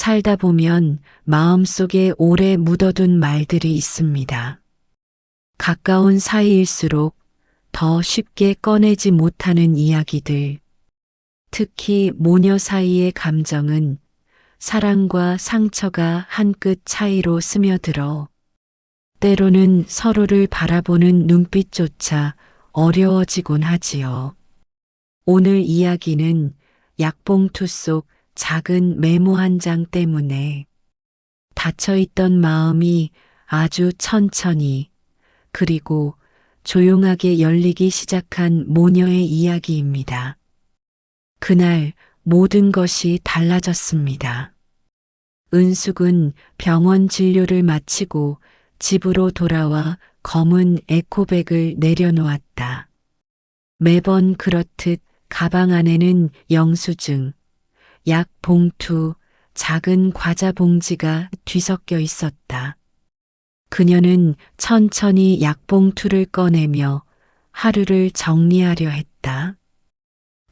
살다 보면 마음속에 오래 묻어둔 말들이 있습니다. 가까운 사이일수록 더 쉽게 꺼내지 못하는 이야기들. 특히 모녀 사이의 감정은 사랑과 상처가 한 끗 차이로 스며들어 때로는 서로를 바라보는 눈빛조차 어려워지곤 하지요. 오늘 이야기는 약봉투 속 작은 메모 한 장 때문에 닫혀있던 마음이 아주 천천히 그리고 조용하게 열리기 시작한 모녀의 이야기입니다. 그날 모든 것이 달라졌습니다. 은숙은 병원 진료를 마치고 집으로 돌아와 검은 에코백을 내려놓았다. 매번 그렇듯 가방 안에는 영수증, 약 봉투, 작은 과자 봉지가 뒤섞여 있었다. 그녀는 천천히 약봉투를 꺼내며 하루를 정리하려 했다.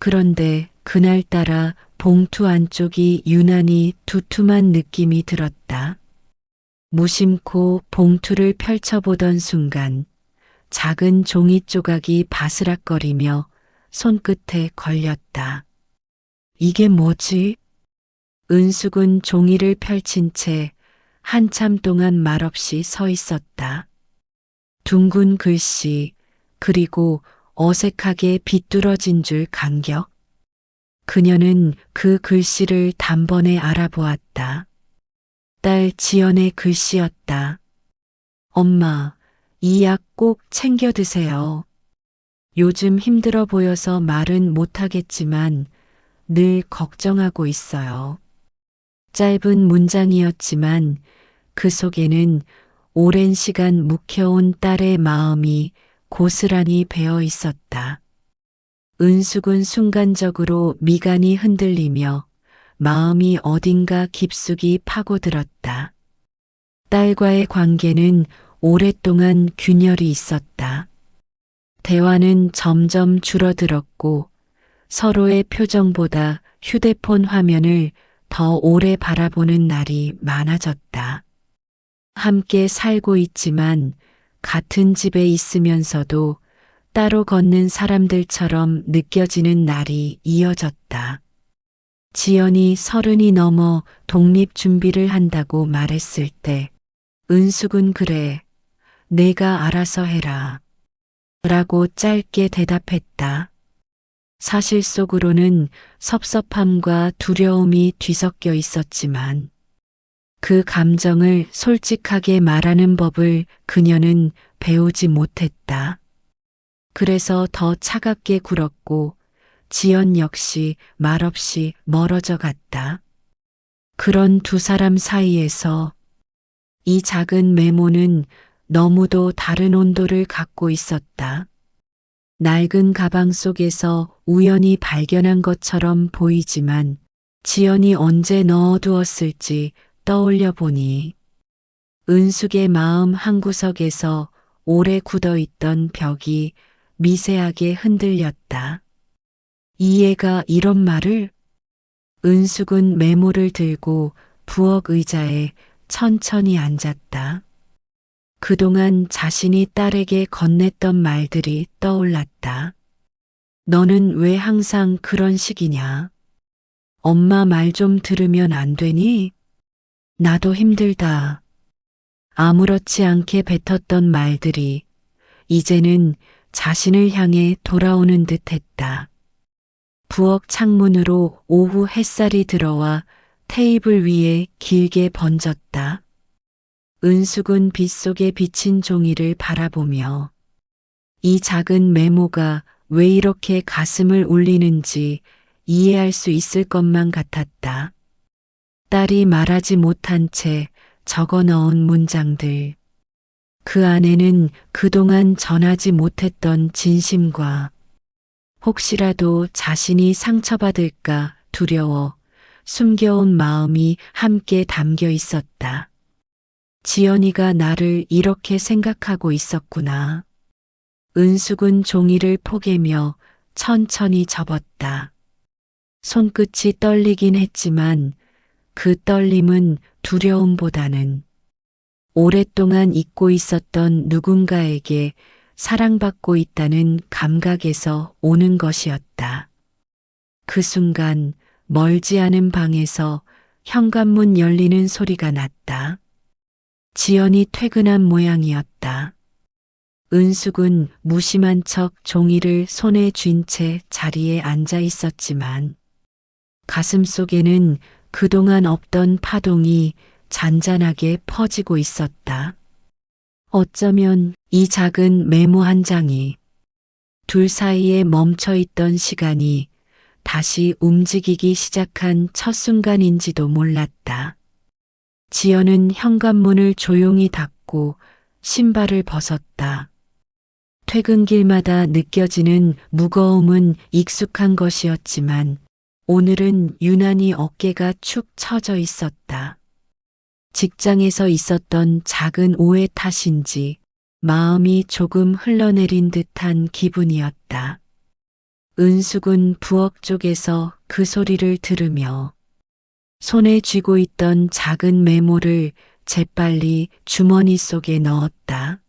그런데 그날따라 봉투 안쪽이 유난히 두툼한 느낌이 들었다. 무심코 봉투를 펼쳐보던 순간 작은 종이 조각이 바스락거리며 손끝에 걸렸다. 이게 뭐지? 은숙은 종이를 펼친 채 한참 동안 말없이 서 있었다. 둥근 글씨, 그리고 어색하게 비뚤어진 줄 간격. 그녀는 그 글씨를 단번에 알아보았다. 딸 지연의 글씨였다. 엄마, 이 약 꼭 챙겨 드세요. 요즘 힘들어 보여서 말은 못하겠지만 늘 걱정하고 있어요. 짧은 문장이었지만 그 속에는 오랜 시간 묵혀온 딸의 마음이 고스란히 배어 있었다. 은숙은 순간적으로 미간이 흔들리며 마음이 어딘가 깊숙이 파고들었다. 딸과의 관계는 오랫동안 균열이 있었다. 대화는 점점 줄어들었고 서로의 표정보다 휴대폰 화면을 더 오래 바라보는 날이 많아졌다. 함께 살고 있지만 같은 집에 있으면서도 따로 걷는 사람들처럼 느껴지는 날이 이어졌다. 지연이 30이 넘어 독립 준비를 한다고 말했을 때 은숙은 그래, 내가 알아서 해라 라고 짧게 대답했다. 사실 속으로는 섭섭함과 두려움이 뒤섞여 있었지만 그 감정을 솔직하게 말하는 법을 그녀는 배우지 못했다. 그래서 더 차갑게 굴었고 지연 역시 말없이 멀어져 갔다. 그런 두 사람 사이에서 이 작은 메모는 너무도 다른 온도를 갖고 있었다. 낡은 가방 속에서 우연히 발견한 것처럼 보이지만 지연이 언제 넣어두었을지 떠올려 보니 은숙의 마음 한구석에서 오래 굳어있던 벽이 미세하게 흔들렸다. 이 애가 이런 말을? 은숙은 메모를 들고 부엌 의자에 천천히 앉았다. 그동안 자신이 딸에게 건넸던 말들이 떠올랐다. 너는 왜 항상 그런 식이냐? 엄마 말 좀 들으면 안 되니? 나도 힘들다. 아무렇지 않게 뱉었던 말들이 이제는 자신을 향해 돌아오는 듯 했다. 부엌 창문으로 오후 햇살이 들어와 테이블 위에 길게 번졌다. 은숙은 빗속에 비친 종이를 바라보며 이 작은 메모가 왜 이렇게 가슴을 울리는지 이해할 수 있을 것만 같았다. 딸이 말하지 못한 채 적어 넣은 문장들. 그 안에는 그동안 전하지 못했던 진심과 혹시라도 자신이 상처받을까 두려워 숨겨온 마음이 함께 담겨 있었다. 지연이가 나를 이렇게 생각하고 있었구나. 은숙은 종이를 포개며 천천히 접었다. 손끝이 떨리긴 했지만 그 떨림은 두려움보다는 오랫동안 잊고 있었던 누군가에게 사랑받고 있다는 감각에서 오는 것이었다. 그 순간 멀지 않은 방에서 현관문 열리는 소리가 났다. 지연이 퇴근한 모양이었다. 은숙은 무심한 척 종이를 손에 쥔 채 자리에 앉아 있었지만 가슴 속에는 그동안 없던 파동이 잔잔하게 퍼지고 있었다. 어쩌면 이 작은 메모 한 장이 둘 사이에 멈춰 있던 시간이 다시 움직이기 시작한 첫 순간인지도 몰랐다. 지연은 현관문을 조용히 닫고 신발을 벗었다. 퇴근길마다 느껴지는 무거움은 익숙한 것이었지만 오늘은 유난히 어깨가 축 처져 있었다. 직장에서 있었던 작은 오해 탓인지 마음이 조금 흘러내린 듯한 기분이었다. 은숙은 부엌 쪽에서 그 소리를 들으며 손에 쥐고 있던 작은 메모를 재빨리 주머니 속에 넣었다.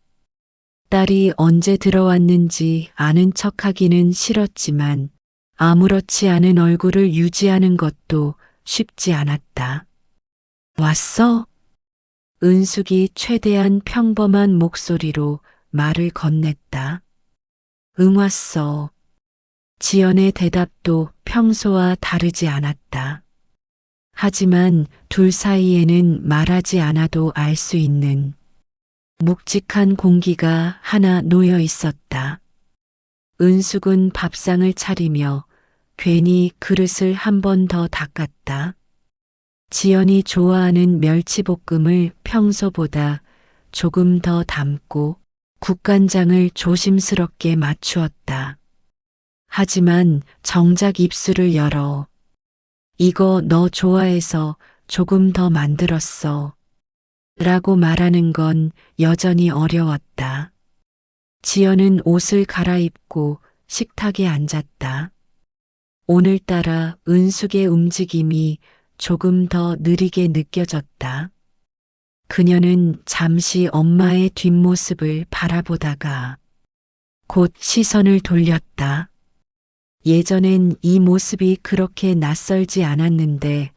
딸이 언제 들어왔는지 아는 척하기는 싫었지만 아무렇지 않은 얼굴을 유지하는 것도 쉽지 않았다. 왔어? 은숙이 최대한 평범한 목소리로 말을 건넸다. 응, 왔어. 지연의 대답도 평소와 다르지 않았다. 하지만 둘 사이에는 말하지 않아도 알 수 있는 묵직한 공기가 하나 놓여 있었다. 은숙은 밥상을 차리며 괜히 그릇을 한 번 더 닦았다. 지연이 좋아하는 멸치볶음을 평소보다 조금 더 담고 국간장을 조심스럽게 맞추었다. 하지만 정작 입술을 열어 이거 너 좋아해서 조금 더 만들었어 라고 말하는 건 여전히 어려웠다. 지연은 옷을 갈아입고 식탁에 앉았다. 오늘따라 은숙의 움직임이 조금 더 느리게 느껴졌다. 그녀는 잠시 엄마의 뒷모습을 바라보다가 곧 시선을 돌렸다. 예전엔 이 모습이 그렇게 낯설지 않았는데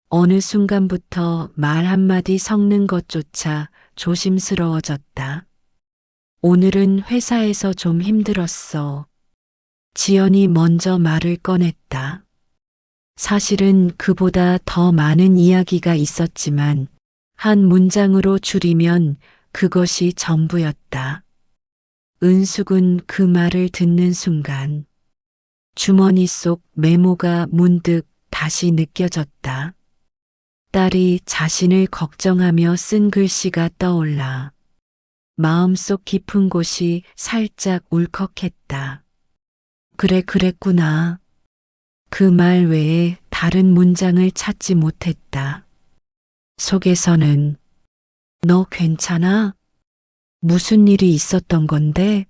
어느 순간부터 말 한마디 섞는 것조차 조심스러워졌다. 오늘은 회사에서 좀 힘들었어. 지연이 먼저 말을 꺼냈다. 사실은 그보다 더 많은 이야기가 있었지만 한 문장으로 줄이면 그것이 전부였다. 은숙은 그 말을 듣는 순간 주머니 속 메모가 문득 다시 느껴졌다. 딸이 자신을 걱정하며 쓴 글씨가 떠올라 마음속 깊은 곳이 살짝 울컥했다. 그래, 그랬구나. 그 말 외에 다른 문장을 찾지 못했다. 속에서는 너 괜찮아? 무슨 일이 있었던 건데?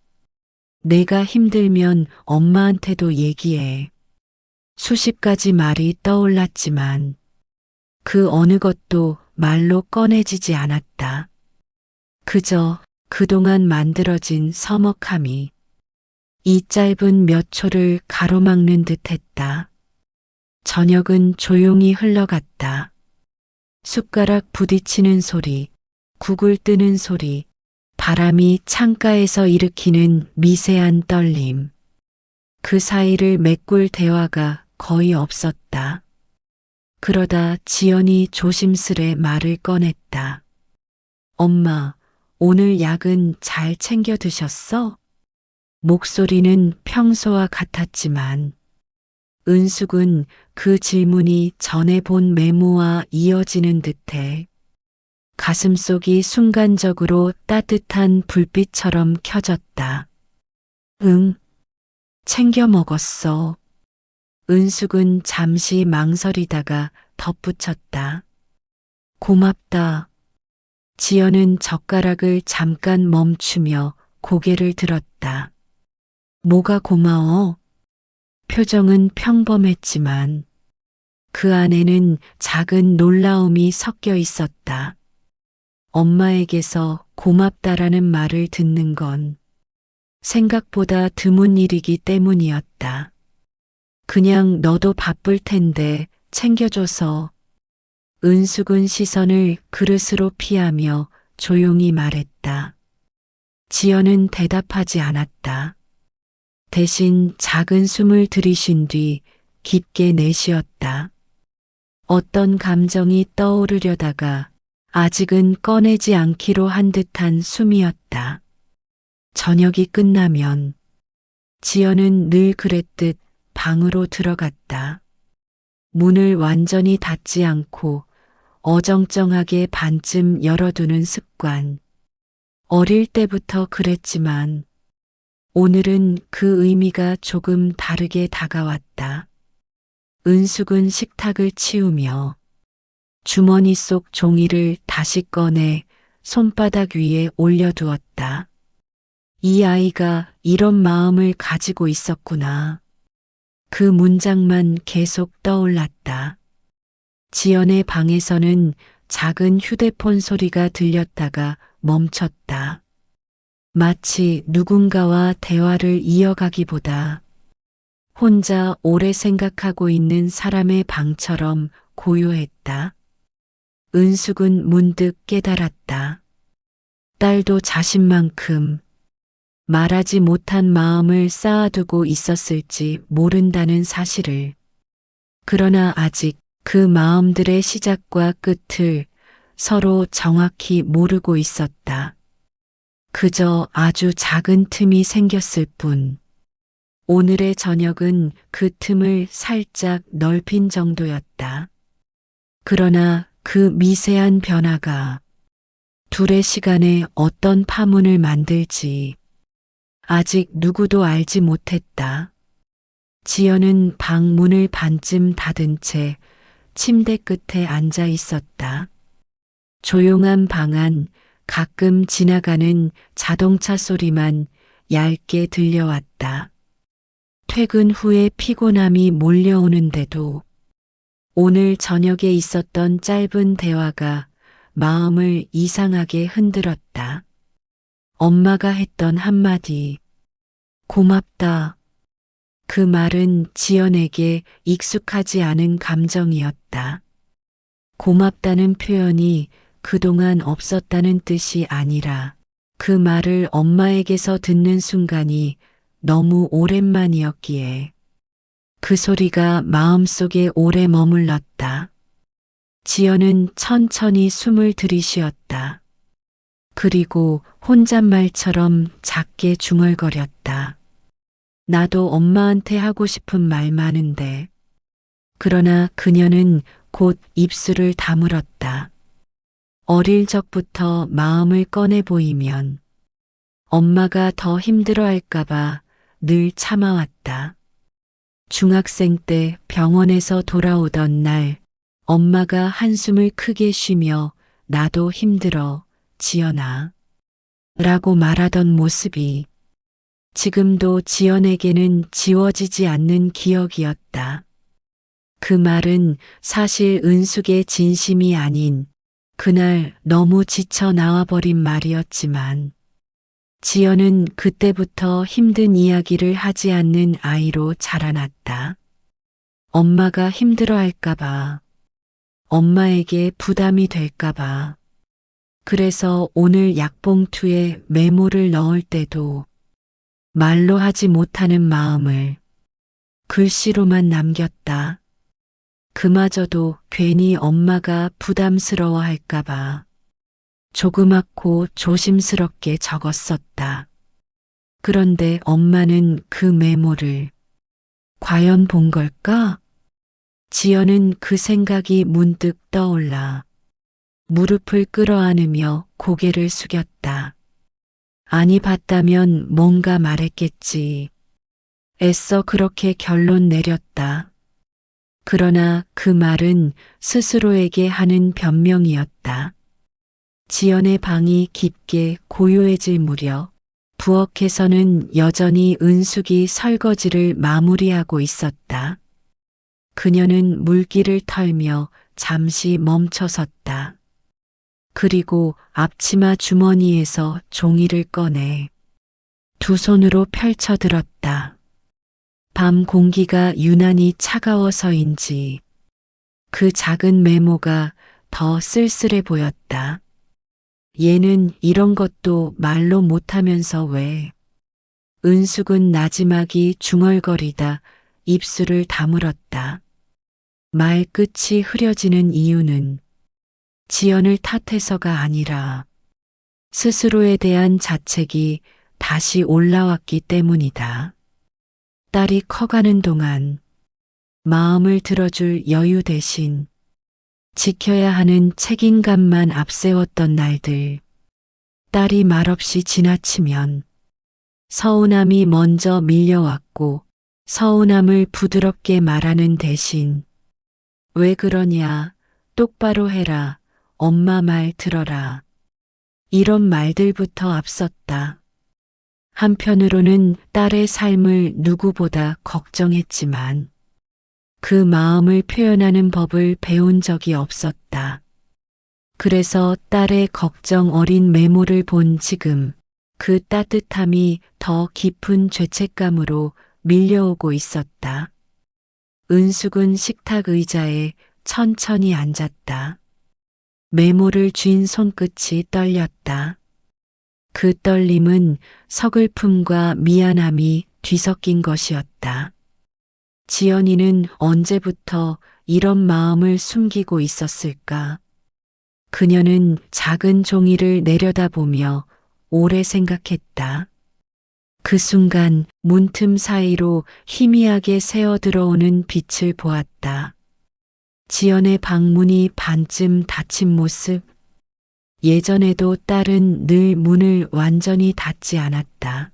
내가 힘들면 엄마한테도 얘기해. 수십 가지 말이 떠올랐지만 그 어느 것도 말로 꺼내지지 않았다. 그저 그동안 만들어진 서먹함이 이 짧은 몇 초를 가로막는 듯했다. 저녁은 조용히 흘러갔다. 숟가락 부딪히는 소리, 국을 뜨는 소리, 바람이 창가에서 일으키는 미세한 떨림. 그 사이를 메꿀 대화가 거의 없었다. 그러다 지연이 조심스레 말을 꺼냈다. 엄마, 오늘 약은 잘 챙겨 드셨어? 목소리는 평소와 같았지만 은숙은 그 질문이 전에 본 메모와 이어지는 듯해 가슴속이 순간적으로 따뜻한 불빛처럼 켜졌다. 응, 챙겨 먹었어. 은숙은 잠시 망설이다가 덧붙였다. 고맙다. 지연은 젓가락을 잠깐 멈추며 고개를 들었다. 뭐가 고마워? 표정은 평범했지만 그 안에는 작은 놀라움이 섞여 있었다. 엄마에게서 고맙다라는 말을 듣는 건 생각보다 드문 일이기 때문이었다. 그냥 너도 바쁠 텐데 챙겨줘서. 은숙은 시선을 그릇으로 피하며 조용히 말했다. 지연은 대답하지 않았다. 대신 작은 숨을 들이쉰 뒤 깊게 내쉬었다. 어떤 감정이 떠오르려다가 아직은 꺼내지 않기로 한 듯한 숨이었다. 저녁이 끝나면 지연은 늘 그랬듯 방으로 들어갔다. 문을 완전히 닫지 않고 어정쩡하게 반쯤 열어두는 습관. 어릴 때부터 그랬지만 오늘은 그 의미가 조금 다르게 다가왔다. 은숙은 식탁을 치우며 주머니 속 종이를 다시 꺼내 손바닥 위에 올려두었다. 이 아이가 이런 마음을 가지고 있었구나. 그 문장만 계속 떠올랐다. 지연의 방에서는 작은 휴대폰 소리가 들렸다가 멈췄다. 마치 누군가와 대화를 이어가기보다 혼자 오래 생각하고 있는 사람의 방처럼 고요했다. 은숙은 문득 깨달았다. 딸도 자신만큼 말하지 못한 마음을 쌓아두고 있었을지 모른다는 사실을. 그러나 아직 그 마음들의 시작과 끝을 서로 정확히 모르고 있었다. 그저 아주 작은 틈이 생겼을 뿐. 오늘의 저녁은 그 틈을 살짝 넓힌 정도였다. 그러나 그 미세한 변화가 둘의 시간에 어떤 파문을 만들지 아직 누구도 알지 못했다. 지연은 방 문을 반쯤 닫은 채 침대 끝에 앉아 있었다. 조용한 방 안 가끔 지나가는 자동차 소리만 얇게 들려왔다. 퇴근 후에 피곤함이 몰려오는데도 오늘 저녁에 있었던 짧은 대화가 마음을 이상하게 흔들었다. 엄마가 했던 한마디, 고맙다. 그 말은 지연에게 익숙하지 않은 감정이었다. 고맙다는 표현이 그동안 없었다는 뜻이 아니라 그 말을 엄마에게서 듣는 순간이 너무 오랜만이었기에 그 소리가 마음속에 오래 머물렀다. 지연은 천천히 숨을 들이쉬었다. 그리고 혼잣말처럼 작게 중얼거렸다. 나도 엄마한테 하고 싶은 말 많은데. 그러나 그녀는 곧 입술을 다물었다. 어릴 적부터 마음을 꺼내 보이면 엄마가 더 힘들어할까봐 늘 참아왔다. 중학생 때 병원에서 돌아오던 날 엄마가 한숨을 크게 쉬며 나도 힘들어 지연아 라고 말하던 모습이 지금도 지연에게는 지워지지 않는 기억이었다. 그 말은 사실 은숙의 진심이 아닌 그날 너무 지쳐 나와버린 말이었지만 지연은 그때부터 힘든 이야기를 하지 않는 아이로 자라났다. 엄마가 힘들어할까봐, 엄마에게 부담이 될까봐. 그래서 오늘 약봉투에 메모를 넣을 때도 말로 하지 못하는 마음을 글씨로만 남겼다. 그마저도 괜히 엄마가 부담스러워 할까봐 조그맣고 조심스럽게 적었었다. 그런데 엄마는 그 메모를 과연 본 걸까? 지연은 그 생각이 문득 떠올라 무릎을 끌어안으며 고개를 숙였다. 아니 봤다면 뭔가 말했겠지. 애써 그렇게 결론 내렸다. 그러나 그 말은 스스로에게 하는 변명이었다. 지연의 방이 깊게 고요해질 무렵 부엌에서는 여전히 은숙이 설거지를 마무리하고 있었다. 그녀는 물기를 털며 잠시 멈춰섰다. 그리고 앞치마 주머니에서 종이를 꺼내 두 손으로 펼쳐 들었다. 밤 공기가 유난히 차가워서인지 그 작은 메모가 더 쓸쓸해 보였다. 얘는 이런 것도 말로 못하면서 왜? 은숙은 나지막이 중얼거리다 입술을 다물었다. 말 끝이 흐려지는 이유는 지연을 탓해서가 아니라 스스로에 대한 자책이 다시 올라왔기 때문이다. 딸이 커가는 동안 마음을 들어줄 여유 대신 지켜야 하는 책임감만 앞세웠던 날들, 딸이 말없이 지나치면 서운함이 먼저 밀려왔고 서운함을 부드럽게 말하는 대신 왜 그러냐, 똑바로 해라, 엄마 말 들어라. 이런 말들부터 앞섰다. 한편으로는 딸의 삶을 누구보다 걱정했지만 그 마음을 표현하는 법을 배운 적이 없었다. 그래서 딸의 걱정 어린 메모를 본 지금 그 따뜻함이 더 깊은 죄책감으로 밀려오고 있었다. 은숙은 식탁 의자에 천천히 앉았다. 메모를 쥔 손끝이 떨렸다. 그 떨림은 서글픔과 미안함이 뒤섞인 것이었다. 지연이는 언제부터 이런 마음을 숨기고 있었을까? 그녀는 작은 종이를 내려다보며 오래 생각했다. 그 순간 문틈 사이로 희미하게 새어 들어오는 빛을 보았다. 지연의 방문이 반쯤 닫힌 모습. 예전에도 딸은 늘 문을 완전히 닫지 않았다.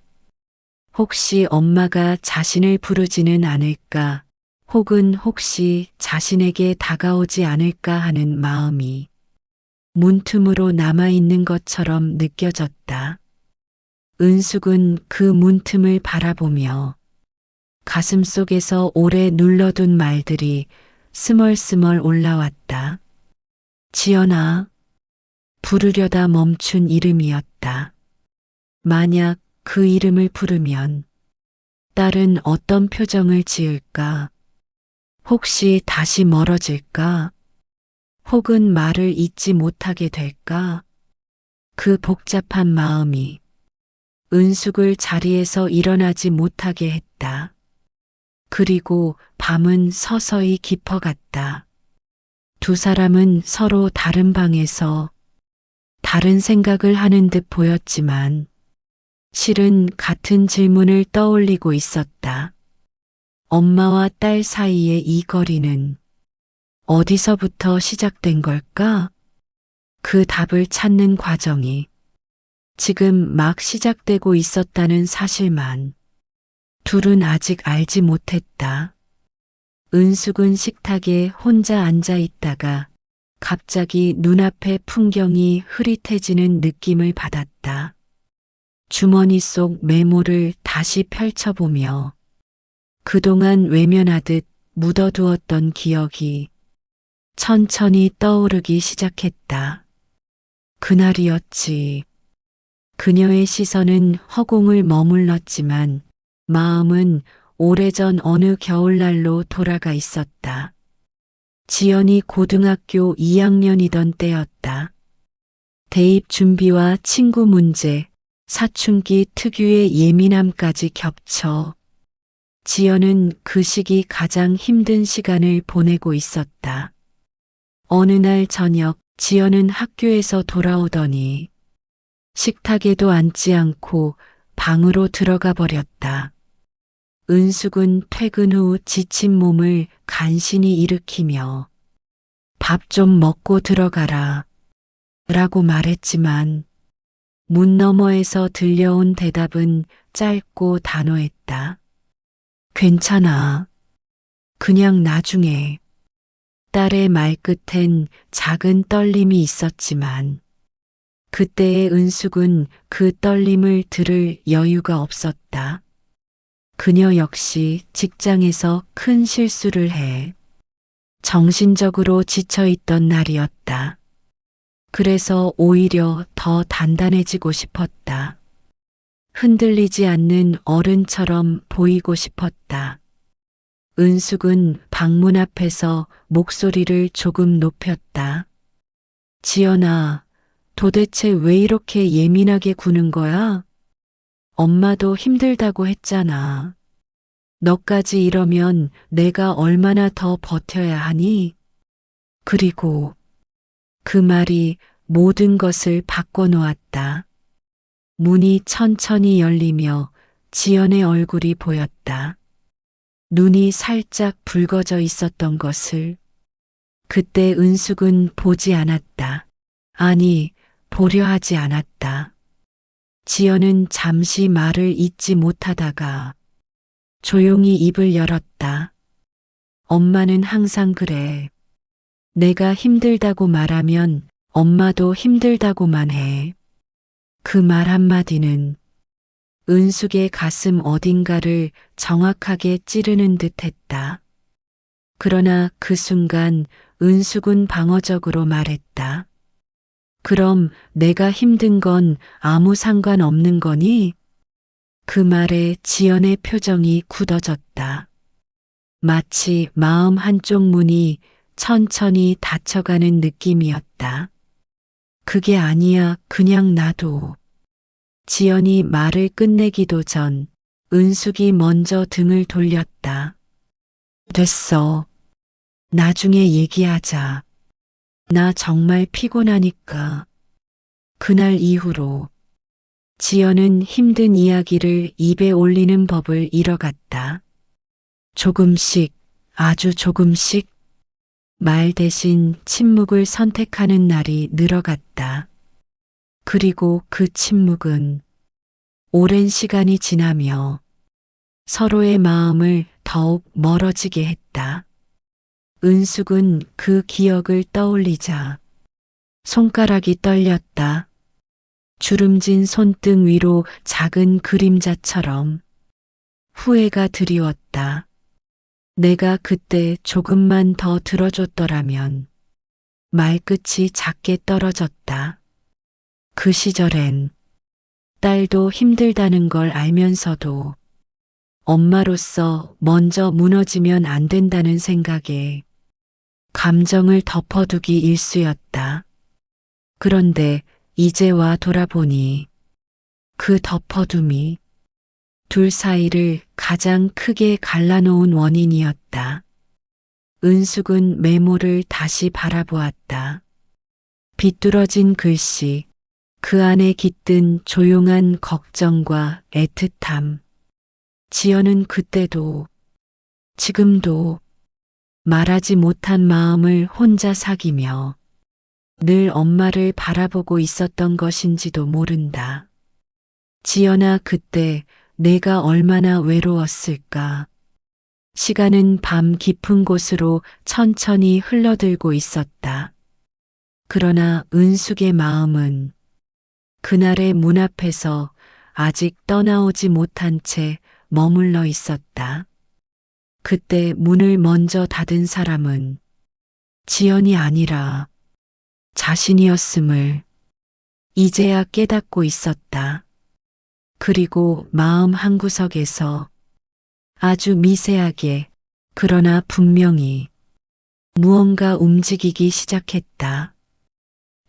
혹시 엄마가 자신을 부르지는 않을까, 혹은 혹시 자신에게 다가오지 않을까 하는 마음이 문틈으로 남아있는 것처럼 느껴졌다. 은숙은 그 문틈을 바라보며 가슴속에서 오래 눌러둔 말들이 스멀스멀 올라왔다. 지연아, 부르려다 멈춘 이름이었다. 만약 그 이름을 부르면 딸은 어떤 표정을 지을까? 혹시 다시 멀어질까? 혹은 말을 잇지 못하게 될까? 그 복잡한 마음이 은숙을 자리에서 일어나지 못하게 했다. 그리고 밤은 서서히 깊어갔다. 두 사람은 서로 다른 방에서 다른 생각을 하는 듯 보였지만 실은 같은 질문을 떠올리고 있었다. 엄마와 딸 사이의 이 거리는 어디서부터 시작된 걸까? 그 답을 찾는 과정이 지금 막 시작되고 있었다는 사실만 둘은 아직 알지 못했다. 은숙은 식탁에 혼자 앉아 있다가 갑자기 눈앞의 풍경이 흐릿해지는 느낌을 받았다. 주머니 속 메모를 다시 펼쳐보며 그동안 외면하듯 묻어두었던 기억이 천천히 떠오르기 시작했다. 그날이었지. 그녀의 시선은 허공을 머물렀지만 마음은 오래전 어느 겨울날로 돌아가 있었다. 지연이 고등학교 2학년이던 때였다. 대입 준비와 친구 문제, 사춘기 특유의 예민함까지 겹쳐 지연은 그 시기 가장 힘든 시간을 보내고 있었다. 어느 날 저녁 지연은 학교에서 돌아오더니 식탁에도 앉지 않고 방으로 들어가 버렸다. 은숙은 퇴근 후 지친 몸을 간신히 일으키며 밥 좀 먹고 들어가라 라고 말했지만 문 너머에서 들려온 대답은 짧고 단호했다. 괜찮아. 그냥 나중에. 딸의 말끝엔 작은 떨림이 있었지만 그때의 은숙은 그 떨림을 들을 여유가 없었다. 그녀 역시 직장에서 큰 실수를 해 정신적으로 지쳐있던 날이었다. 그래서 오히려 더 단단해지고 싶었다. 흔들리지 않는 어른처럼 보이고 싶었다. 은숙은 방문 앞에서 목소리를 조금 높였다. 지연아, 도대체 왜 이렇게 예민하게 구는 거야? 엄마도 힘들다고 했잖아. 너까지 이러면 내가 얼마나 더 버텨야 하니? 그리고 그 말이 모든 것을 바꿔놓았다. 문이 천천히 열리며 지연의 얼굴이 보였다. 눈이 살짝 붉어져 있었던 것을 그때 은숙은 보지 않았다. 아니, 보려 하지 않았다. 지연은 잠시 말을 잇지 못하다가 조용히 입을 열었다. 엄마는 항상 그래. 내가 힘들다고 말하면 엄마도 힘들다고만 해. 그 말 한마디는 은숙의 가슴 어딘가를 정확하게 찌르는 듯 했다. 그러나 그 순간 은숙은 방어적으로 말했다. 그럼 내가 힘든 건 아무 상관없는 거니? 그 말에 지연의 표정이 굳어졌다. 마치 마음 한쪽 문이 천천히 닫혀가는 느낌이었다. 그게 아니야, 그냥 놔둬. 지연이 말을 끝내기도 전 은숙이 먼저 등을 돌렸다. 됐어. 나중에 얘기하자. 나 정말 피곤하니까. 그날 이후로 지연은 힘든 이야기를 입에 올리는 법을 잃어갔다. 조금씩, 아주 조금씩 말 대신 침묵을 선택하는 날이 늘어갔다. 그리고 그 침묵은 오랜 시간이 지나며 서로의 마음을 더욱 멀어지게 했다. 은숙은 그 기억을 떠올리자 손가락이 떨렸다. 주름진 손등 위로 작은 그림자처럼 후회가 드리웠다. 내가 그때 조금만 더 들어줬더라면 말끝이 작게 떨어졌다. 그 시절엔 딸도 힘들다는 걸 알면서도 엄마로서 먼저 무너지면 안 된다는 생각에 감정을 덮어두기 일쑤였다. 그런데 이제와 돌아보니 그 덮어둠이 둘 사이를 가장 크게 갈라놓은 원인이었다. 은숙은 메모를 다시 바라보았다. 비뚤어진 글씨, 그 안에 깃든 조용한 걱정과 애틋함. 지연은 그때도, 지금도 말하지 못한 마음을 혼자 사귀며 늘 엄마를 바라보고 있었던 것인지도 모른다. 지연아, 그때 내가 얼마나 외로웠을까. 시간은 밤 깊은 곳으로 천천히 흘러들고 있었다. 그러나 은숙의 마음은 그날의 문 앞에서 아직 떠나오지 못한 채 머물러 있었다. 그때 문을 먼저 닫은 사람은 지연이 아니라 자신이었음을 이제야 깨닫고 있었다. 그리고 마음 한구석에서 아주 미세하게 그러나 분명히 무언가 움직이기 시작했다.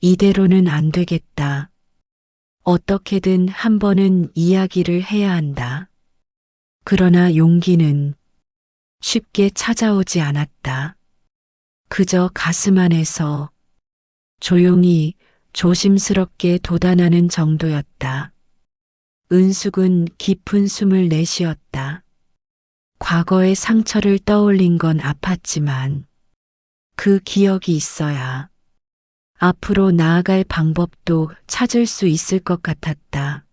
이대로는 안 되겠다. 어떻게든 한 번은 이야기를 해야 한다. 그러나 용기는 쉽게 찾아오지 않았다. 그저 가슴 안에서 조용히 조심스럽게 돋아나는 정도였다. 은숙은 깊은 숨을 내쉬었다. 과거의 상처를 떠올린 건 아팠지만 그 기억이 있어야 앞으로 나아갈 방법도 찾을 수 있을 것 같았다.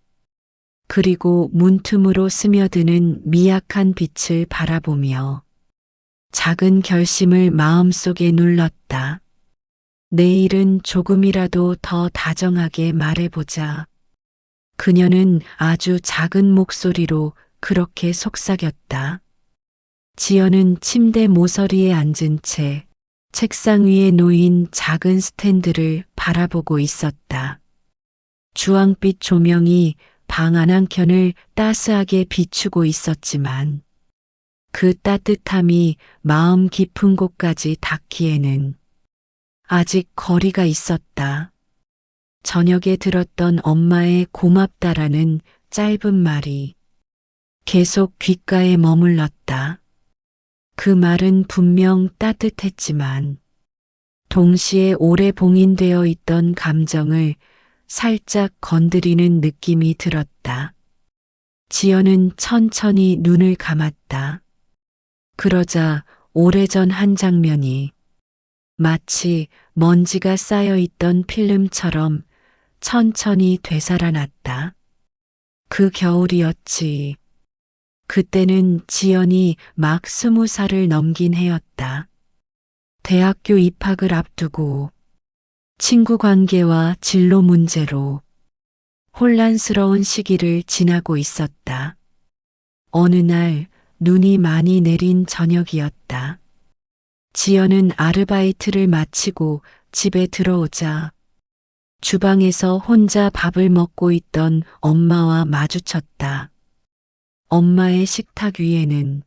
그리고 문틈으로 스며드는 미약한 빛을 바라보며 작은 결심을 마음속에 눌렀다. 내일은 조금이라도 더 다정하게 말해보자. 그녀는 아주 작은 목소리로 그렇게 속삭였다. 지연은 침대 모서리에 앉은 채 책상 위에 놓인 작은 스탠드를 바라보고 있었다. 주황빛 조명이 방 한켠을 따스하게 비추고 있었지만 그 따뜻함이 마음 깊은 곳까지 닿기에는 아직 거리가 있었다. 저녁에 들었던 엄마의 고맙다라는 짧은 말이 계속 귓가에 머물렀다. 그 말은 분명 따뜻했지만 동시에 오래 봉인되어 있던 감정을 살짝 건드리는 느낌이 들었다. 지연은 천천히 눈을 감았다. 그러자 오래전 한 장면이 마치 먼지가 쌓여 있던 필름처럼 천천히 되살아났다. 그 겨울이었지. 그때는 지연이 막 20살을 넘긴 해였다. 대학교 입학을 앞두고 친구 관계와 진로 문제로 혼란스러운 시기를 지나고 있었다. 어느 날 눈이 많이 내린 저녁이었다. 지연은 아르바이트를 마치고 집에 들어오자 주방에서 혼자 밥을 먹고 있던 엄마와 마주쳤다. 엄마의 식탁 위에는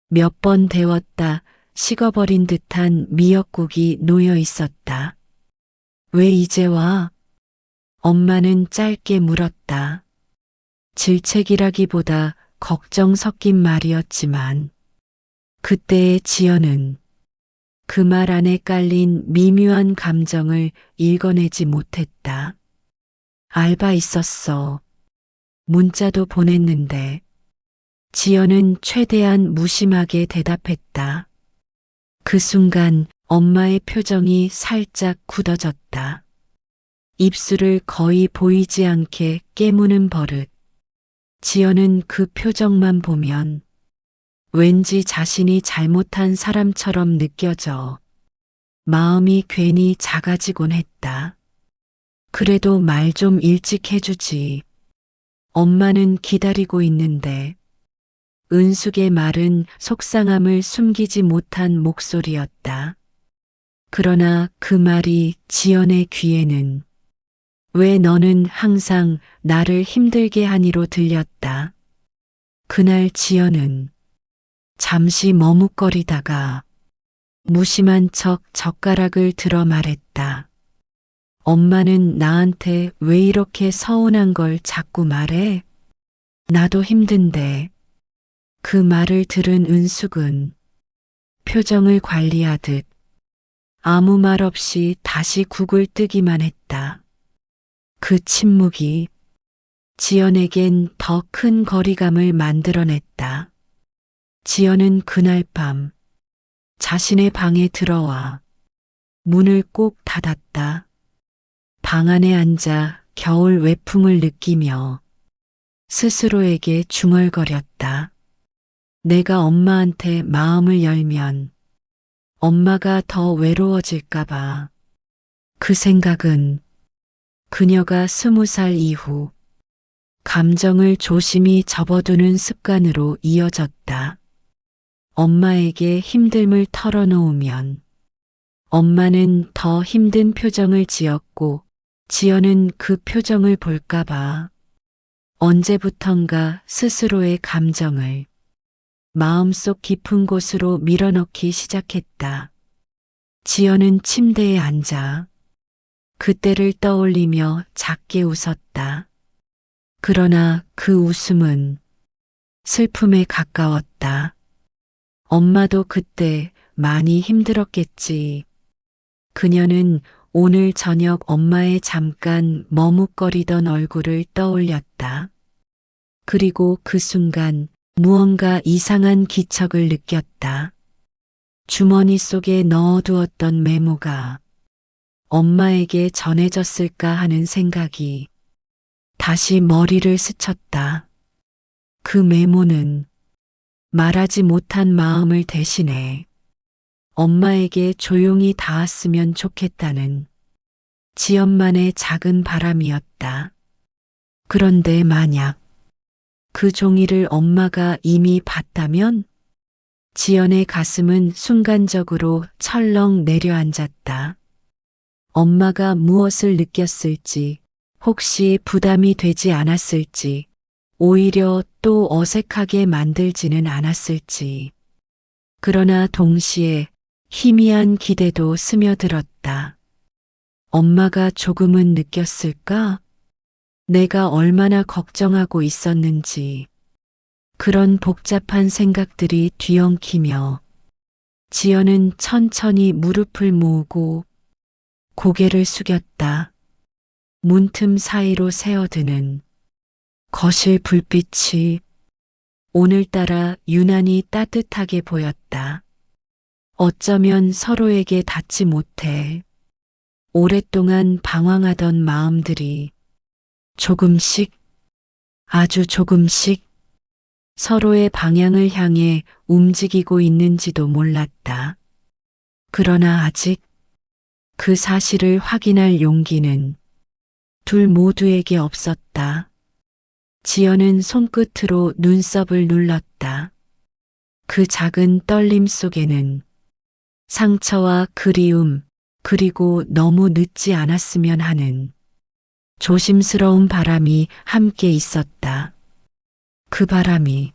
몇 번 데웠다 식어버린 듯한 미역국이 놓여 있었다. 왜 이제 와? 엄마는 짧게 물었다. 질책이라기보다 걱정 섞인 말이었지만 그때의 지연은 그 말 안에 깔린 미묘한 감정을 읽어내지 못했다. 알바 있었어. 문자도 보냈는데. 지연은 최대한 무심하게 대답했다. 그 순간 엄마의 표정이 살짝 굳어졌다. 입술을 거의 보이지 않게 깨무는 버릇. 지연은 그 표정만 보면 왠지 자신이 잘못한 사람처럼 느껴져 마음이 괜히 작아지곤 했다. 그래도 말 좀 일찍 해주지. 엄마는 기다리고 있는데 은숙의 말은 속상함을 숨기지 못한 목소리였다. 그러나 그 말이 지연의 귀에는 왜 너는 항상 나를 힘들게 하니로 들렸다. 그날 지연은 잠시 머뭇거리다가 무심한 척 젓가락을 들어 말했다. 엄마는 나한테 왜 이렇게 서운한 걸 자꾸 말해? 나도 힘든데. 그 말을 들은 은숙은 표정을 관리하듯 아무 말 없이 다시 국을 뜨기만 했다. 그 침묵이 지연에겐 더 큰 거리감을 만들어냈다. 지연은 그날 밤 자신의 방에 들어와 문을 꼭 닫았다. 방 안에 앉아 겨울 외풍을 느끼며 스스로에게 중얼거렸다. 내가 엄마한테 마음을 열면 엄마가 더 외로워질까봐. 그 생각은 그녀가 20살 이후 감정을 조심히 접어두는 습관으로 이어졌다. 엄마에게 힘듦을 털어놓으면 엄마는 더 힘든 표정을 지었고 지연은 그 표정을 볼까봐 언제부턴가 스스로의 감정을 마음속 깊은 곳으로 밀어넣기 시작했다. 지연은 침대에 앉아 그때를 떠올리며 작게 웃었다. 그러나 그 웃음은 슬픔에 가까웠다. 엄마도 그때 많이 힘들었겠지. 그녀는 오늘 저녁 엄마의 잠깐 머뭇거리던 얼굴을 떠올렸다. 그리고 그 순간 무언가 이상한 기척을 느꼈다. 주머니 속에 넣어두었던 메모가 엄마에게 전해졌을까 하는 생각이 다시 머리를 스쳤다. 그 메모는 말하지 못한 마음을 대신해 엄마에게 조용히 닿았으면 좋겠다는 지연만의 작은 바람이었다. 그런데 만약 그 종이를 엄마가 이미 봤다면 지연의 가슴은 순간적으로 철렁 내려앉았다. 엄마가 무엇을 느꼈을지, 혹시 부담이 되지 않았을지, 오히려 또 어색하게 만들지는 않았을지. 그러나 동시에 희미한 기대도 스며들었다. 엄마가 조금은 느꼈을까? 내가 얼마나 걱정하고 있었는지. 그런 복잡한 생각들이 뒤엉키며 지연은 천천히 무릎을 모으고 고개를 숙였다. 문틈 사이로 새어드는 거실 불빛이 오늘따라 유난히 따뜻하게 보였다. 어쩌면 서로에게 닿지 못해 오랫동안 방황하던 마음들이 조금씩, 아주 조금씩 서로의 방향을 향해 움직이고 있는지도 몰랐다. 그러나 아직 그 사실을 확인할 용기는 둘 모두에게 없었다. 지연은 손끝으로 눈썹을 눌렀다. 그 작은 떨림 속에는 상처와 그리움, 그리고 너무 늦지 않았으면 하는 조심스러운 바람이 함께 있었다. 그 바람이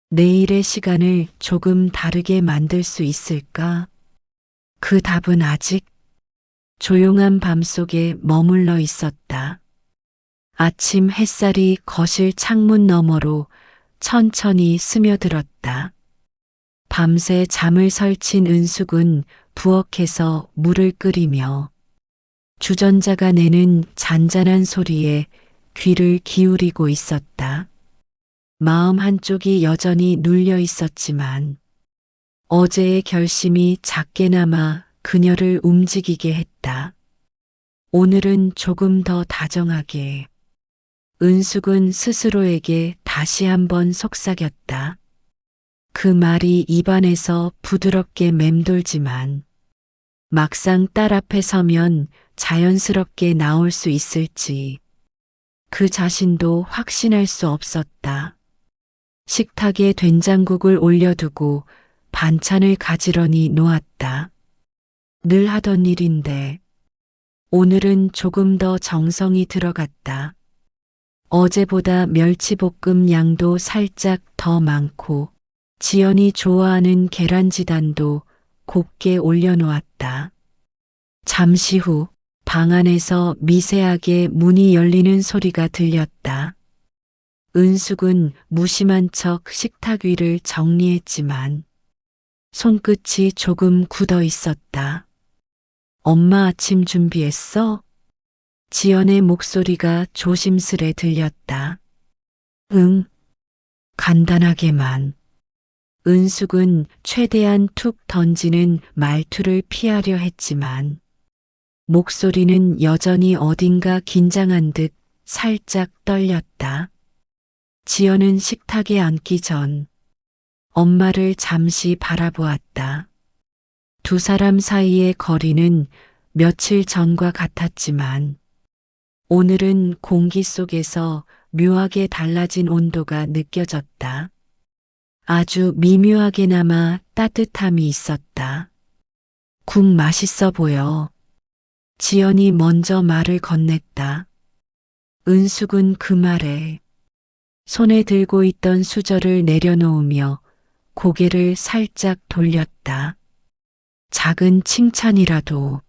내일의 시간을 조금 다르게 만들 수 있을까? 그 답은 아직 조용한 밤 속에 머물러 있었다. 아침 햇살이 거실 창문 너머로 천천히 스며들었다. 밤새 잠을 설친 은숙은 부엌에서 물을 끓이며 주전자가 내는 잔잔한 소리에 귀를 기울이고 있었다. 마음 한쪽이 여전히 눌려 있었지만 어제의 결심이 작게나마 그녀를 움직이게 했다. 오늘은 조금 더 다정하게. 은숙은 스스로에게 다시 한번 속삭였다. 그 말이 입안에서 부드럽게 맴돌지만 막상 딸 앞에 서면 자연스럽게 나올 수 있을지 그 자신도 확신할 수 없었다. 식탁에 된장국을 올려두고 반찬을 가지런히 놓았다. 늘 하던 일인데 오늘은 조금 더 정성이 들어갔다. 어제보다 멸치볶음 양도 살짝 더 많고 지연이 좋아하는 계란지단도 곱게 올려놓았다. 잠시 후 방 안에서 미세하게 문이 열리는 소리가 들렸다. 은숙은 무심한 척 식탁 위를 정리했지만 손끝이 조금 굳어 있었다. 엄마 아침 준비했어? 지연의 목소리가 조심스레 들렸다. 응, 간단하게만. 은숙은 최대한 툭 던지는 말투를 피하려 했지만 목소리는 여전히 어딘가 긴장한 듯 살짝 떨렸다. 지연은 식탁에 앉기 전 엄마를 잠시 바라보았다. 두 사람 사이의 거리는 며칠 전과 같았지만 오늘은 공기 속에서 묘하게 달라진 온도가 느껴졌다. 아주 미묘하게나마 따뜻함이 있었다. 국 맛있어 보여. 지연이 먼저 말을 건넸다. 은숙은 그 말에 손에 들고 있던 수저를 내려놓으며 고개를 살짝 돌렸다. 작은 칭찬이라도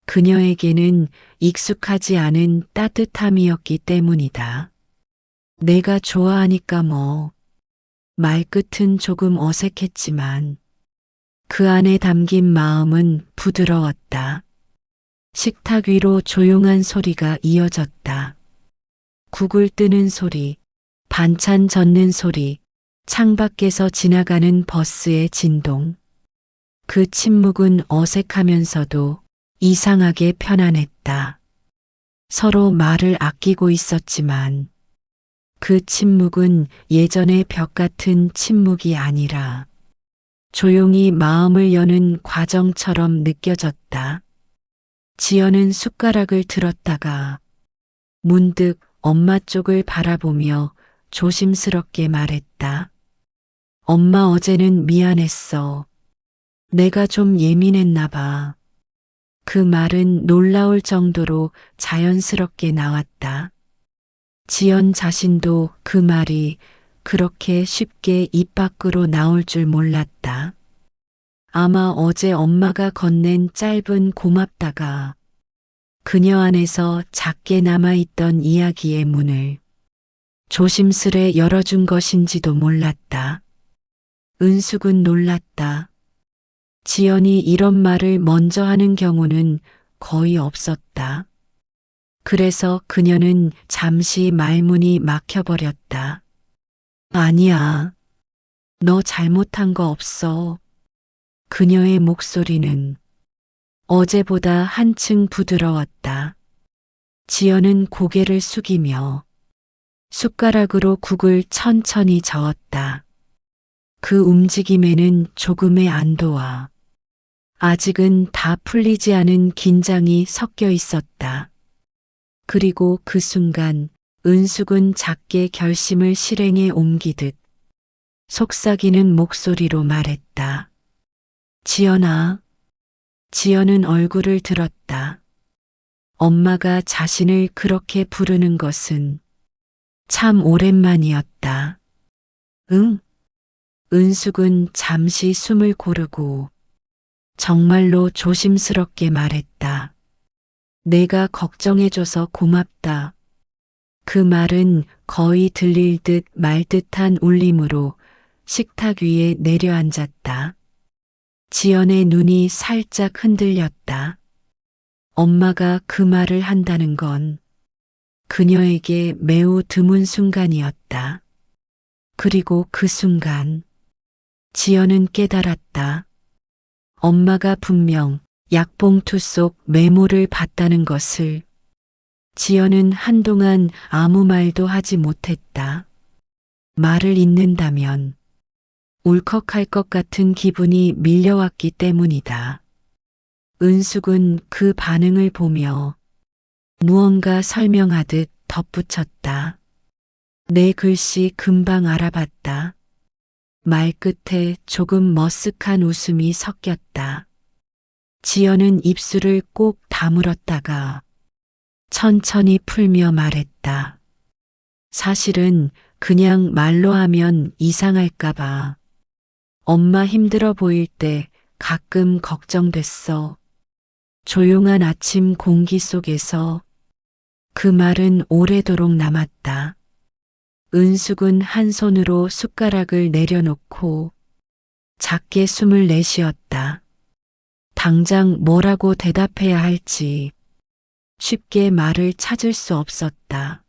그녀에게는 익숙하지 않은 따뜻함이었기 때문이다. 내가 좋아하니까 뭐. 말끝은 조금 어색했지만 그 안에 담긴 마음은 부드러웠다. 식탁 위로 조용한 소리가 이어졌다. 국을 뜨는 소리, 반찬 젓는 소리, 창밖에서 지나가는 버스의 진동. 그 침묵은 어색하면서도 이상하게 편안했다. 서로 말을 아끼고 있었지만 그 침묵은 예전의 벽 같은 침묵이 아니라 조용히 마음을 여는 과정처럼 느껴졌다. 지연은 숟가락을 들었다가 문득 엄마 쪽을 바라보며 조심스럽게 말했다. 엄마 어제는 미안했어. 내가 좀 예민했나 봐. 그 말은 놀라울 정도로 자연스럽게 나왔다. 지연 자신도 그 말이 그렇게 쉽게 입 밖으로 나올 줄 몰랐다. 아마 어제 엄마가 건넨 짧은 고맙다가 그녀 안에서 작게 남아있던 이야기의 문을 조심스레 열어준 것인지도 몰랐다. 은숙은 놀랐다. 지연이 이런 말을 먼저 하는 경우는 거의 없었다. 그래서 그녀는 잠시 말문이 막혀버렸다. 아니야. 너 잘못한 거 없어. 그녀의 목소리는 어제보다 한층 부드러웠다. 지연은 고개를 숙이며 숟가락으로 국을 천천히 저었다. 그 움직임에는 조금의 안도와 아직은 다 풀리지 않은 긴장이 섞여 있었다. 그리고 그 순간 은숙은 작게 결심을 실행에 옮기듯 속삭이는 목소리로 말했다. 지연아. 지연은 얼굴을 들었다. 엄마가 자신을 그렇게 부르는 것은 참 오랜만이었다. 응? 은숙은 잠시 숨을 고르고 정말로 조심스럽게 말했다. 내가 걱정해줘서 고맙다. 그 말은 거의 들릴 듯 말 듯한 울림으로 식탁 위에 내려앉았다. 지연의 눈이 살짝 흔들렸다. 엄마가 그 말을 한다는 건 그녀에게 매우 드문 순간이었다. 그리고 그 순간 지연은 깨달았다. 엄마가 분명 약봉투 속 메모를 봤다는 것을. 지연은 한동안 아무 말도 하지 못했다. 말을 잇는다면 울컥할 것 같은 기분이 밀려왔기 때문이다. 은숙은 그 반응을 보며 무언가 설명하듯 덧붙였다. 내 글씨 금방 알아봤다. 말 끝에 조금 머쓱한 웃음이 섞였다. 지연은 입술을 꼭 다물었다가 천천히 풀며 말했다. 사실은 그냥 말로 하면 이상할까봐 엄마 힘들어 보일 때 가끔 걱정됐어. 조용한 아침 공기 속에서 그 말은 오래도록 남았다. 은숙은 한 손으로 숟가락을 내려놓고 작게 숨을 내쉬었다. 당장 뭐라고 대답해야 할지 쉽게 말을 찾을 수 없었다.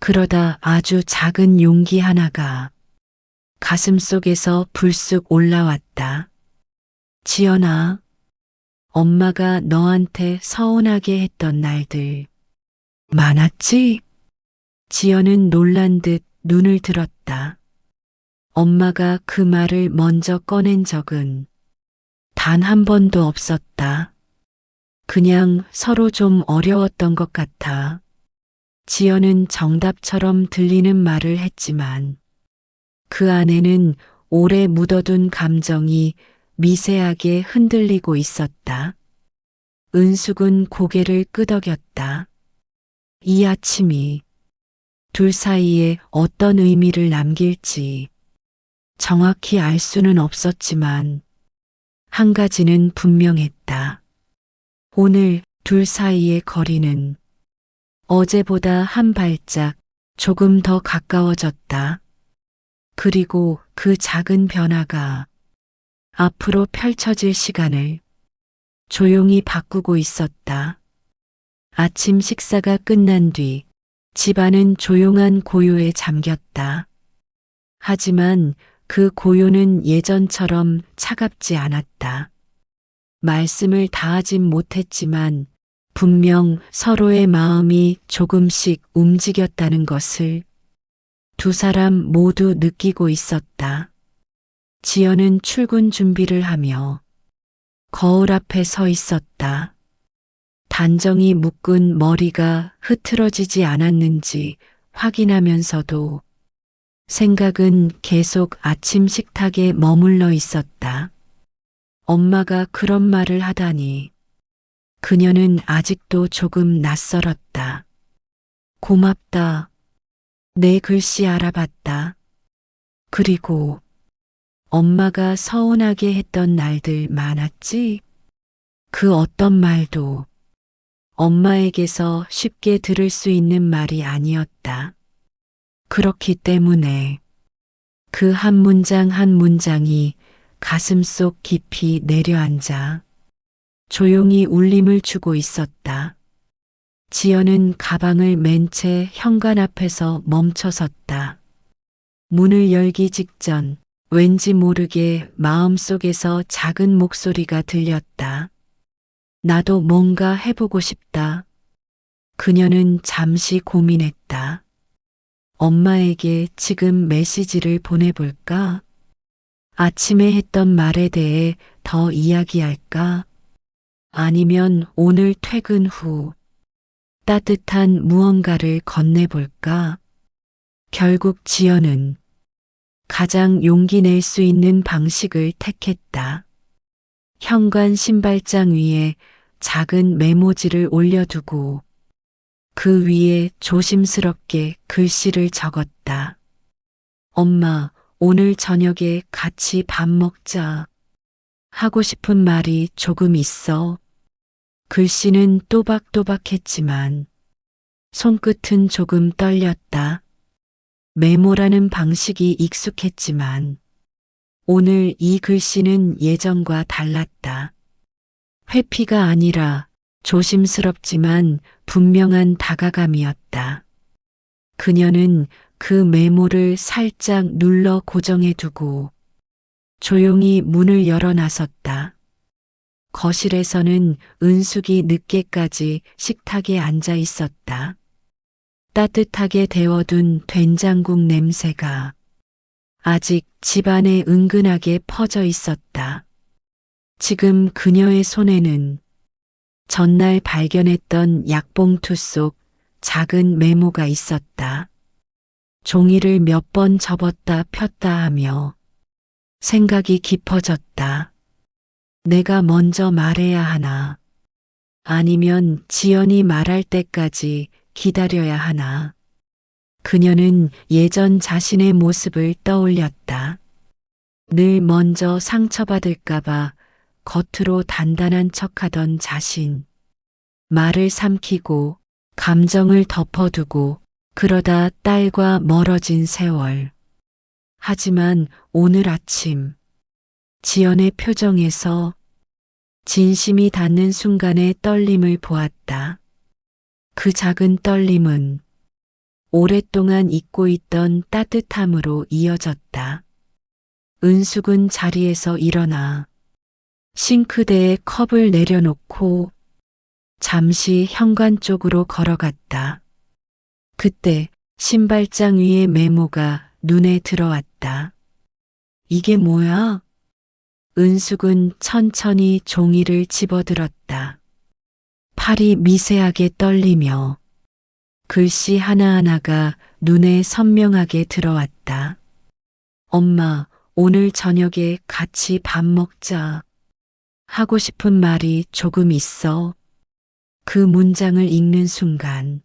그러다 아주 작은 용기 하나가 가슴 속에서 불쑥 올라왔다. 지연아, 엄마가 너한테 서운하게 했던 날들 많았지? 지연은 놀란 듯 눈을 들었다. 엄마가 그 말을 먼저 꺼낸 적은 단 한 번도 없었다. 그냥 서로 좀 어려웠던 것 같아. 지연은 정답처럼 들리는 말을 했지만 그 안에는 오래 묻어둔 감정이 미세하게 흔들리고 있었다. 은숙은 고개를 끄덕였다. 이 아침이 둘 사이에 어떤 의미를 남길지 정확히 알 수는 없었지만 한 가지는 분명했다. 오늘 둘 사이의 거리는 어제보다 한 발짝 조금 더 가까워졌다. 그리고 그 작은 변화가 앞으로 펼쳐질 시간을 조용히 바꾸고 있었다. 아침 식사가 끝난 뒤 집안은 조용한 고요에 잠겼다. 하지만 그 고요는 예전처럼 차갑지 않았다. 말씀을 다 하진 못했지만 분명 서로의 마음이 조금씩 움직였다는 것을 두 사람 모두 느끼고 있었다. 지연은 출근 준비를 하며 거울 앞에 서 있었다. 단정히 묶은 머리가 흐트러지지 않았는지 확인하면서도 생각은 계속 아침 식탁에 머물러 있었다. 엄마가 그런 말을 하다니. 그녀는 아직도 조금 낯설었다. 고맙다. 내 글씨 알아봤다. 그리고 엄마가 서운하게 했던 날들 많았지? 그 어떤 말도 엄마에게서 쉽게 들을 수 있는 말이 아니었다. 그렇기 때문에 그 한 문장 한 문장이 가슴속 깊이 내려앉아 조용히 울림을 주고 있었다. 지연은 가방을 맨 채 현관 앞에서 멈춰섰다. 문을 열기 직전 왠지 모르게 마음속에서 작은 목소리가 들렸다. 나도 뭔가 해보고 싶다. 그녀는 잠시 고민했다. 엄마에게 지금 메시지를 보내볼까? 아침에 했던 말에 대해 더 이야기할까? 아니면 오늘 퇴근 후 따뜻한 무언가를 건네볼까? 결국 지연은 가장 용기 낼 수 있는 방식을 택했다. 현관 신발장 위에 작은 메모지를 올려두고 그 위에 조심스럽게 글씨를 적었다. 엄마, 오늘 저녁에 같이 밥 먹자. 하고 싶은 말이 조금 있어. 글씨는 또박또박했지만 손끝은 조금 떨렸다. 메모라는 방식이 익숙했지만 오늘 이 글씨는 예전과 달랐다. 회피가 아니라 조심스럽지만 분명한 다가감이었다. 그녀는 그 메모를 살짝 눌러 고정해 두고 조용히 문을 열어 나섰다. 거실에서는 은숙이 늦게까지 식탁에 앉아 있었다. 따뜻하게 데워둔 된장국 냄새가 아직 집안에 은근하게 퍼져 있었다. 지금 그녀의 손에는 전날 발견했던 약봉투 속 작은 메모가 있었다. 종이를 몇 번 접었다 폈다 하며 생각이 깊어졌다. 내가 먼저 말해야 하나? 아니면 지연이 말할 때까지 기다려야 하나? 그녀는 예전 자신의 모습을 떠올렸다. 늘 먼저 상처받을까봐 겉으로 단단한 척하던 자신. 말을 삼키고 감정을 덮어두고 그러다 딸과 멀어진 세월. 하지만 오늘 아침 지연의 표정에서 진심이 닿는 순간의 떨림을 보았다. 그 작은 떨림은 오랫동안 잊고 있던 따뜻함으로 이어졌다. 은숙은 자리에서 일어나 싱크대에 컵을 내려놓고 잠시 현관 쪽으로 걸어갔다. 그때 신발장 위의 메모가 눈에 들어왔다. 이게 뭐야? 은숙은 천천히 종이를 집어들었다. 팔이 미세하게 떨리며 글씨 하나하나가 눈에 선명하게 들어왔다. 엄마, 오늘 저녁에 같이 밥 먹자. 하고 싶은 말이 조금 있어. 그 문장을 읽는 순간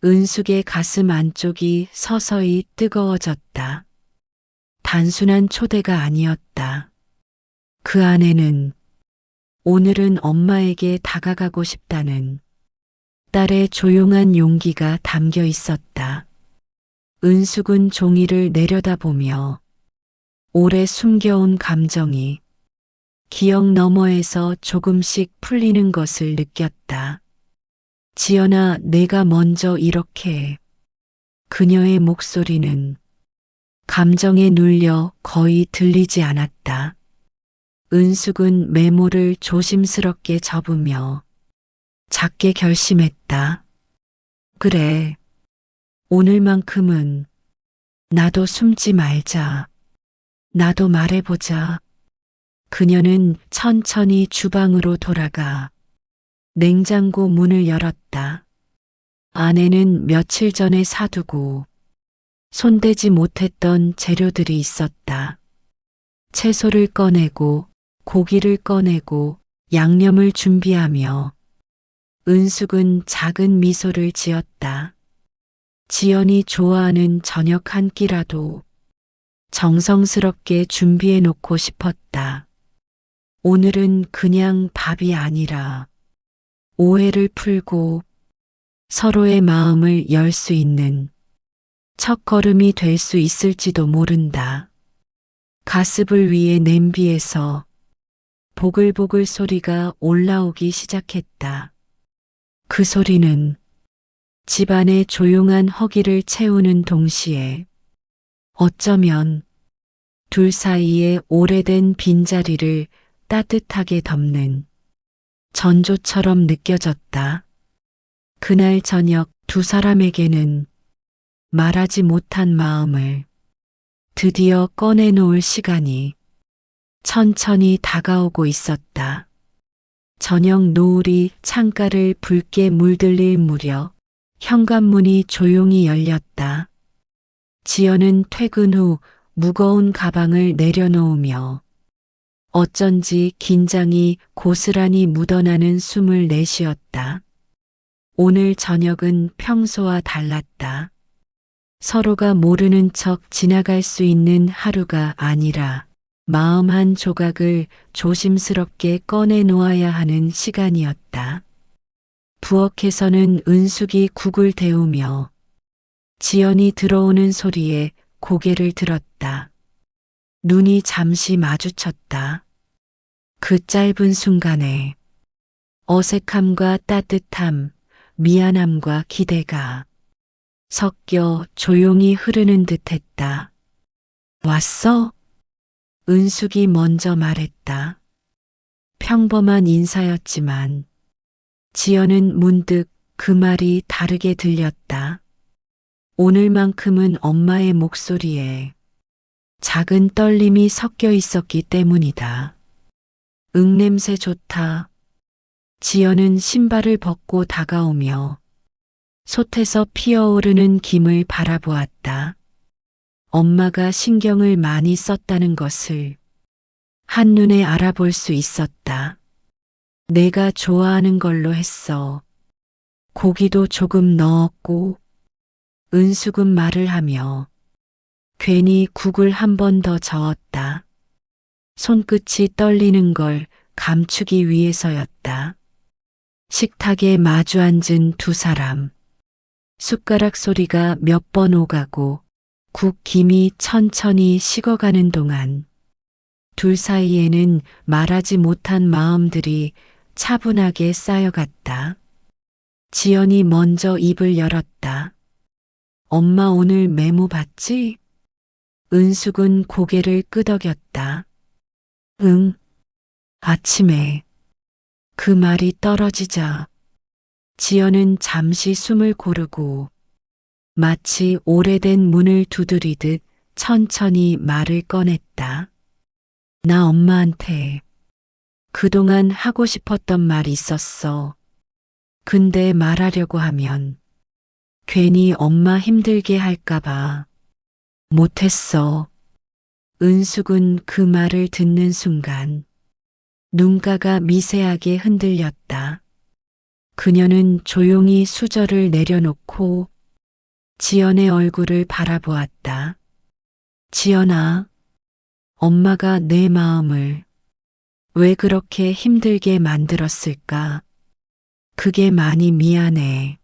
은숙의 가슴 안쪽이 서서히 뜨거워졌다. 단순한 초대가 아니었다. 그 안에는 오늘은 엄마에게 다가가고 싶다는 딸의 조용한 용기가 담겨 있었다. 은숙은 종이를 내려다보며 오래 숨겨온 감정이 기억 너머에서 조금씩 풀리는 것을 느꼈다. 지연아, 내가 먼저 이렇게. 그녀의 목소리는 감정에 눌려 거의 들리지 않았다. 은숙은 메모를 조심스럽게 접으며 작게 결심했다. 그래. 오늘만큼은 나도 숨지 말자. 나도 말해보자. 그녀는 천천히 주방으로 돌아가 냉장고 문을 열었다. 안에는 며칠 전에 사두고 손대지 못했던 재료들이 있었다. 채소를 꺼내고 고기를 꺼내고 양념을 준비하며 은숙은 작은 미소를 지었다. 지연이 좋아하는 저녁 한 끼라도 정성스럽게 준비해 놓고 싶었다. 오늘은 그냥 밥이 아니라 오해를 풀고 서로의 마음을 열 수 있는 첫걸음이 될 수 있을지도 모른다. 가스불 위의 냄비에서 보글보글 소리가 올라오기 시작했다. 그 소리는 집안의 조용한 허기를 채우는 동시에 어쩌면 둘 사이의 오래된 빈자리를 따뜻하게 덮는 전조처럼 느껴졌다. 그날 저녁 두 사람에게는 말하지 못한 마음을 드디어 꺼내놓을 시간이 천천히 다가오고 있었다. 저녁 노을이 창가를 붉게 물들릴 무렵 현관문이 조용히 열렸다. 지연은 퇴근 후 무거운 가방을 내려놓으며 어쩐지 긴장이 고스란히 묻어나는 숨을 내쉬었다. 오늘 저녁은 평소와 달랐다. 서로가 모르는 척 지나갈 수 있는 하루가 아니라 마음 한 조각을 조심스럽게 꺼내 놓아야 하는 시간이었다. 부엌에서는 은숙이 국을 데우며 지연이 들어오는 소리에 고개를 들었다. 눈이 잠시 마주쳤다. 그 짧은 순간에 어색함과 따뜻함, 미안함과 기대가 섞여 조용히 흐르는 듯했다. 왔어? 은숙이 먼저 말했다. 평범한 인사였지만 지연은 문득 그 말이 다르게 들렸다. 오늘만큼은 엄마의 목소리에 작은 떨림이 섞여 있었기 때문이다. 냄새 좋다. 지연은 신발을 벗고 다가오며 솥에서 피어오르는 김을 바라보았다. 엄마가 신경을 많이 썼다는 것을 한눈에 알아볼 수 있었다. 내가 좋아하는 걸로 했어. 고기도 조금 넣었고 은숙은 말을 하며 괜히 국을 한 번 더 저었다. 손끝이 떨리는 걸 감추기 위해서였다. 식탁에 마주 앉은 두 사람. 숟가락 소리가 몇 번 오가고 국 김이 천천히 식어가는 동안 둘 사이에는 말하지 못한 마음들이 차분하게 쌓여갔다. 지연이 먼저 입을 열었다. 엄마 오늘 메모 봤지? 은숙은 고개를 끄덕였다. 응. 아침에. 그 말이 떨어지자 지연은 잠시 숨을 고르고 마치 오래된 문을 두드리듯 천천히 말을 꺼냈다. 나 엄마한테 그동안 하고 싶었던 말이 있었어. 근데 말하려고 하면 괜히 엄마 힘들게 할까봐 못했어. 은숙은 그 말을 듣는 순간 눈가가 미세하게 흔들렸다. 그녀는 조용히 수저를 내려놓고 지연의 얼굴을 바라보았다. 지연아, 엄마가 내 마음을 왜 그렇게 힘들게 만들었을까? 그게 많이 미안해.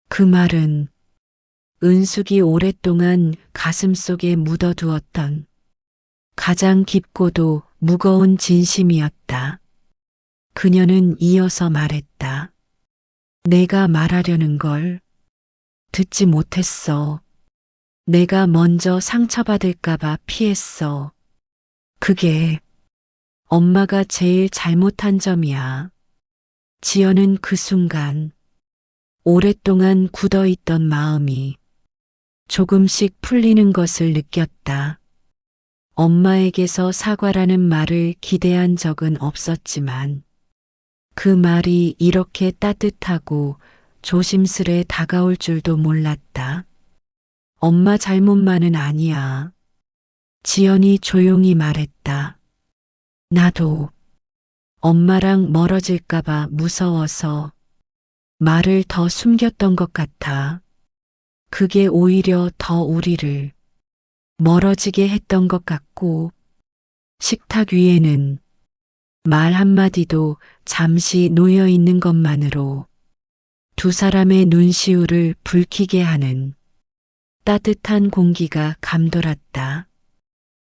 그 말은 은숙이 오랫동안 가슴속에 묻어두었던 가장 깊고도 무거운 진심이었다. 그녀는 이어서 말했다. 내가 말하려는 걸 듣지 못했어. 내가 먼저 상처받을까봐 피했어. 그게 엄마가 제일 잘못한 점이야. 지연은 그 순간 오랫동안 굳어있던 마음이 조금씩 풀리는 것을 느꼈다. 엄마에게서 사과라는 말을 기대한 적은 없었지만 그 말이 이렇게 따뜻하고 조심스레 다가올 줄도 몰랐다. 엄마 잘못만은 아니야. 지연이 조용히 말했다. 나도 엄마랑 멀어질까봐 무서워서 말을 더 숨겼던 것 같아. 그게 오히려 더 우리를 멀어지게 했던 것 같고, 식탁 위에는 말 한마디도 잠시 놓여 있는 것만으로 두 사람의 눈시울을 붉히게 하는 따뜻한 공기가 감돌았다.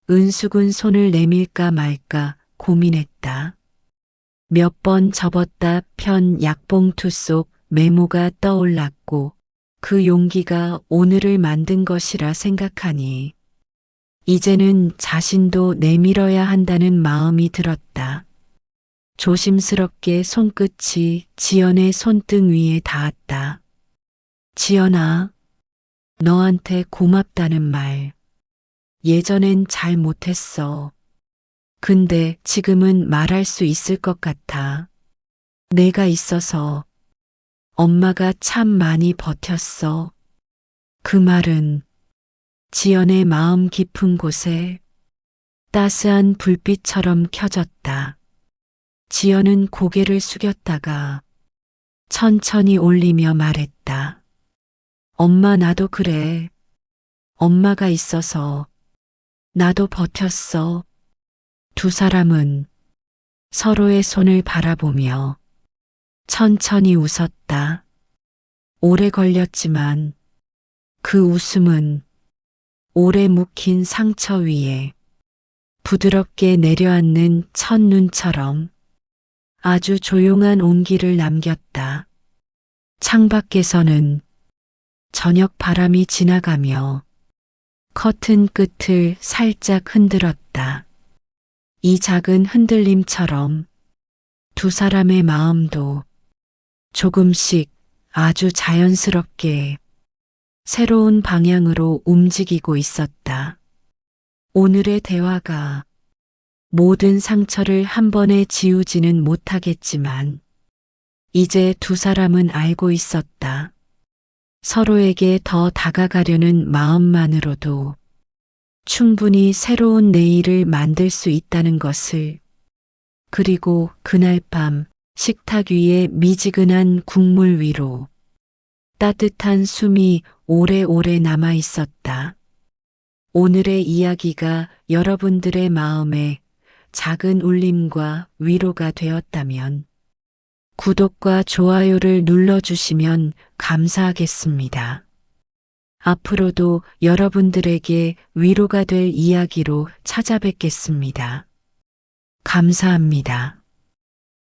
은숙은 손을 내밀까 말까 고민했다. 몇 번 접었다 편 약봉투 속 메모가 떠올랐고 그 용기가 오늘을 만든 것이라 생각하니 이제는 자신도 내밀어야 한다는 마음이 들었다. 조심스럽게 손끝이 지연의 손등 위에 닿았다. 지연아, 너한테 고맙다는 말. 예전엔 잘 못했어. 근데 지금은 말할 수 있을 것 같아. 내가 있어서 엄마가 참 많이 버텼어. 그 말은 지연의 마음 깊은 곳에 따스한 불빛처럼 켜졌다. 지연은 고개를 숙였다가 천천히 올리며 말했다. 엄마 나도 그래. 엄마가 있어서 나도 버텼어. 두 사람은 서로의 손을 바라보며 천천히 웃었다. 오래 걸렸지만 그 웃음은 오래 묵힌 상처 위에 부드럽게 내려앉는 첫눈처럼 아주 조용한 온기를 남겼다. 창밖에서는 저녁 바람이 지나가며 커튼 끝을 살짝 흔들었다. 이 작은 흔들림처럼 두 사람의 마음도 조금씩 아주 자연스럽게 새로운 방향으로 움직이고 있었다. 오늘의 대화가 모든 상처를 한 번에 지우지는 못하겠지만 이제 두 사람은 알고 있었다. 서로에게 더 다가가려는 마음만으로도 충분히 새로운 내일을 만들 수 있다는 것을. 그리고 그날 밤 식탁 위에 미지근한 국물 위로 따뜻한 숨이 오래오래 남아 있었다. 오늘의 이야기가 여러분들의 마음에 작은 울림과 위로가 되었다면 구독과 좋아요를 눌러주시면 감사하겠습니다. 앞으로도 여러분들에게 위로가 될 이야기로 찾아뵙겠습니다. 감사합니다.